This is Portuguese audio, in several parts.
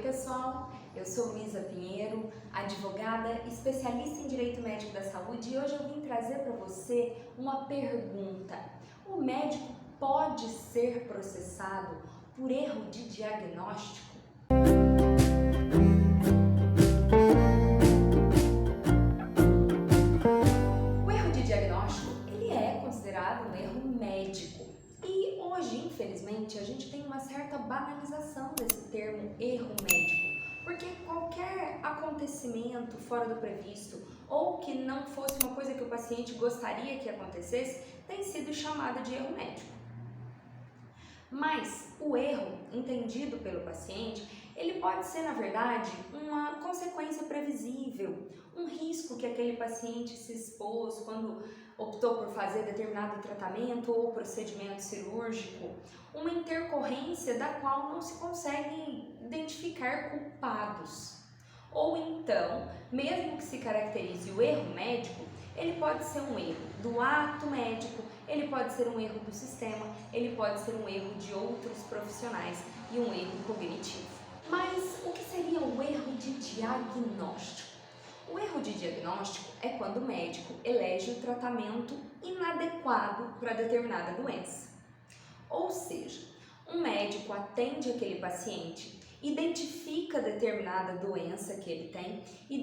pessoal, eu sou Luísa Pinheiro, advogada especialista em Direito Médico da Saúde e hoje eu vim trazer para você uma pergunta. O médico pode ser processado por erro de diagnóstico? O erro de diagnóstico, ele é considerado um erro médico. E hoje, infelizmente, a gente tem uma certa banalização desse termo erro médico, porque qualquer acontecimento fora do previsto ou que não fosse uma coisa que o paciente gostaria que acontecesse, tem sido chamada de erro médico. Mas o erro entendido pelo paciente, ele pode ser, na verdade, uma consequência previsível, um risco que aquele paciente se expôs quando optou por fazer determinado tratamento ou procedimento cirúrgico, uma intercorrência da qual não se consegue identificar culpados. Ou então, mesmo que se caracterize o erro médico, ele pode ser um erro do ato médico, ele pode ser um erro do sistema, ele pode ser um erro de outros profissionais e um erro cognitivo. Mas o que seria o erro de diagnóstico? O erro de diagnóstico é quando o médico elege o tratamento inadequado para determinada doença. Ou seja, um médico atende aquele paciente, identifica determinada doença que ele tem e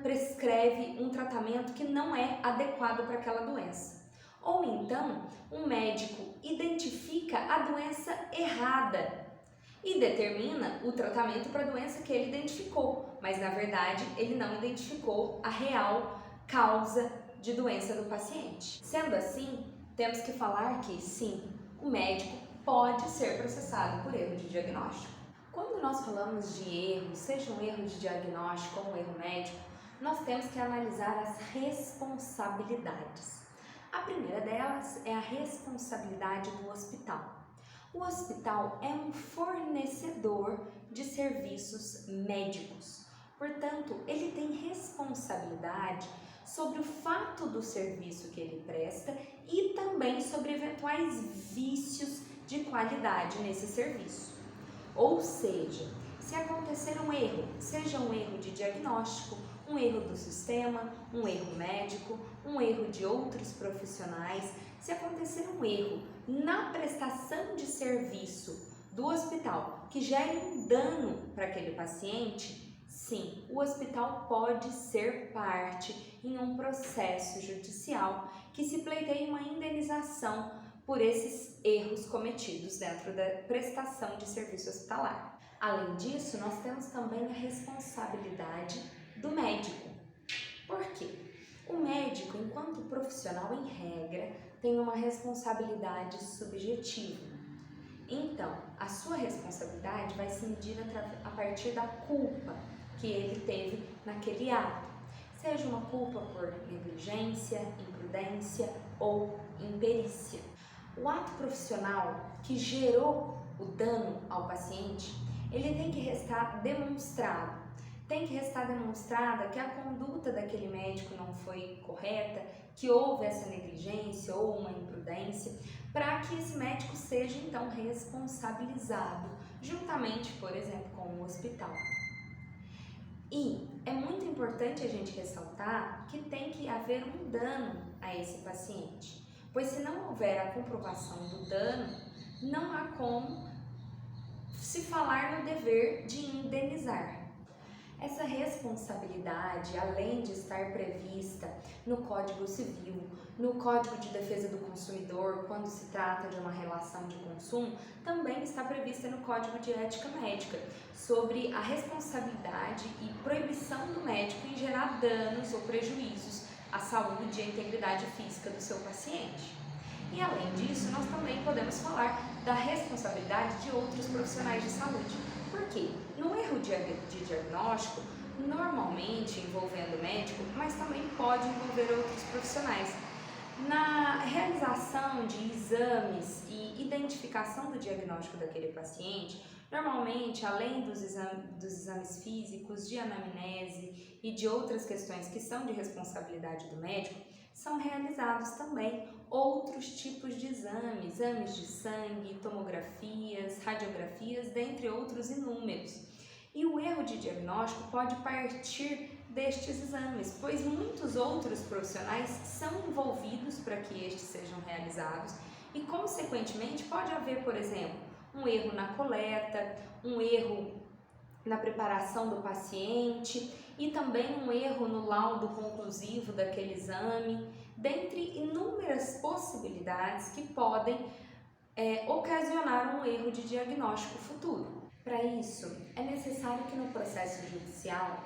prescreve um tratamento que não é adequado para aquela doença. Ou então, um médico identifica a doença errada e determina o tratamento para a doença que ele identificou, mas na verdade ele não identificou a real causa de doença do paciente. Sendo assim, temos que falar que sim, o médico pode ser processado por erro de diagnóstico. Quando nós falamos de erro, seja um erro de diagnóstico ou um erro médico, nós temos que analisar as responsabilidades. A primeira delas é a responsabilidade do hospital. O hospital é um fornecedor de serviços médicos, portanto, ele tem responsabilidade sobre o fato do serviço que ele presta e também sobre eventuais vícios de qualidade nesse serviço. Ou seja, se acontecer um erro, seja um erro de diagnóstico, um erro do sistema, um erro médico, um erro de outros profissionais, se acontecer um erro na prestação de serviço do hospital que gere um dano para aquele paciente, sim, o hospital pode ser parte em um processo judicial que se pleiteie uma indenização por esses erros cometidos dentro da prestação de serviço hospitalar. Além disso, nós temos também a responsabilidade do médico. Por quê? O médico, enquanto profissional em regra, tem uma responsabilidade subjetiva. Então, a sua responsabilidade vai se medir a partir da culpa que ele teve naquele ato. Seja uma culpa por negligência, imprudência ou imperícia. O ato profissional que gerou o dano ao paciente, ele tem que restar demonstrado. Tem que restar demonstrada que a conduta daquele médico não foi correta, que houve essa negligência ou uma imprudência, para que esse médico seja então responsabilizado, juntamente, por exemplo, com o hospital. E é muito importante a gente ressaltar que tem que haver um dano a esse paciente, pois se não houver a comprovação do dano, não há como se falar no dever de indenizar. Essa responsabilidade, além de estar prevista no Código Civil, no Código de Defesa do Consumidor, quando se trata de uma relação de consumo, também está prevista no Código de Ética Médica, sobre a responsabilidade e proibição do médico em gerar danos ou prejuízos à saúde e à integridade física do seu paciente. E além disso, nós também podemos falar da responsabilidade de outros profissionais de saúde. Por quê? No erro de diagnóstico, normalmente envolvendo o médico, mas também pode envolver outros profissionais. Na realização de exames e identificação do diagnóstico daquele paciente, normalmente, além dos exames físicos, de anamnese e de outras questões que são de responsabilidade do médico, são realizados também outros tipos de exames de sangue, tomografias, radiografias, dentre outros inúmeros. erro de diagnóstico pode partir destes exames, pois muitos outros profissionais são envolvidos para que estes sejam realizados e, consequentemente, pode haver, por exemplo, um erro na coleta, um erro na preparação do paciente e também um erro no laudo conclusivo daquele exame, dentre inúmeras possibilidades que podem ocasionar um erro de diagnóstico futuro. Para isso, é necessário que no processo judicial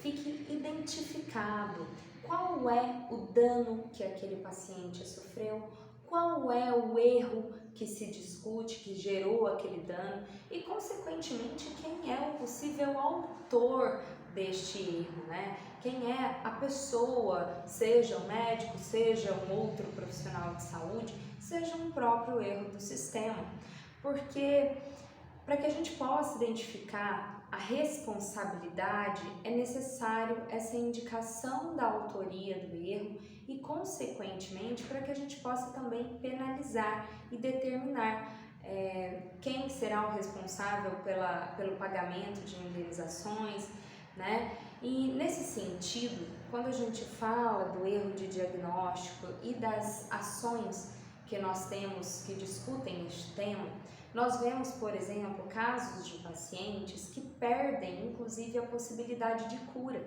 fique identificado qual é o dano que aquele paciente sofreu, qual é o erro que se discute, que gerou aquele dano e, consequentemente, quem é o possível autor deste erro, né? Quem é a pessoa, seja um médico, seja um outro profissional de saúde, seja um próprio erro do sistema. Porque para que a gente possa identificar a responsabilidade, é necessário essa indicação da autoria do erro e, consequentemente, para que a gente possa também penalizar e determinar quem será o responsável pelo pagamento de indenizações, né? E nesse sentido, quando a gente fala do erro de diagnóstico e das ações que nós temos que discutem este tema, nós vemos, por exemplo, casos de pacientes que perdem, inclusive, a possibilidade de cura,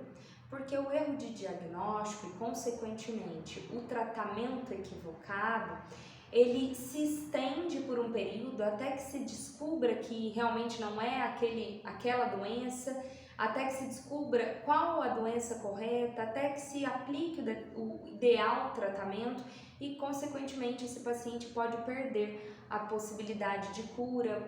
porque o erro de diagnóstico e, consequentemente, o tratamento equivocado, ele se estende por um período até que se descubra que realmente não é aquela doença, até que se descubra qual a doença correta, até que se aplique o ideal tratamento e, consequentemente, esse paciente pode perder a possibilidade de cura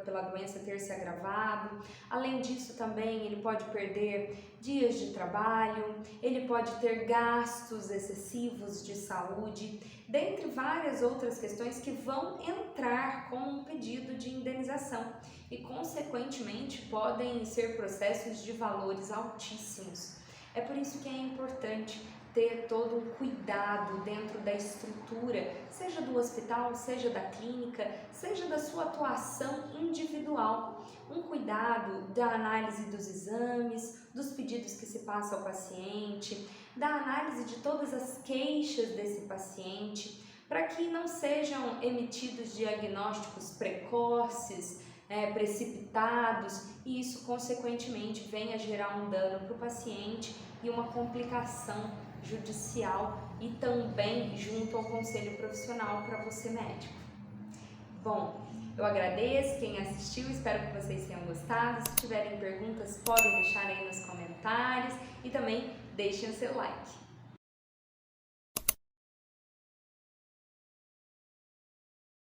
pela doença ter se agravado. Além disso, também ele pode perder dias de trabalho, ele pode ter gastos excessivos de saúde, dentre várias outras questões que vão entrar com um pedido de indenização e, consequentemente, podem ser processos de valores altíssimos. É por isso que é importante ter todo um cuidado dentro da estrutura, seja do hospital, seja da clínica, seja da sua atuação individual. Um cuidado da análise dos exames, dos pedidos que se passa ao paciente, da análise de todas as queixas desse paciente, para que não sejam emitidos diagnósticos precoces, precipitados, e isso, consequentemente, venha gerar um dano para o paciente e uma complicação judicial e também junto ao conselho profissional para você médico. Bom, eu agradeço quem assistiu, espero que vocês tenham gostado. Se tiverem perguntas, podem deixar aí nos comentários e também deixem o seu like.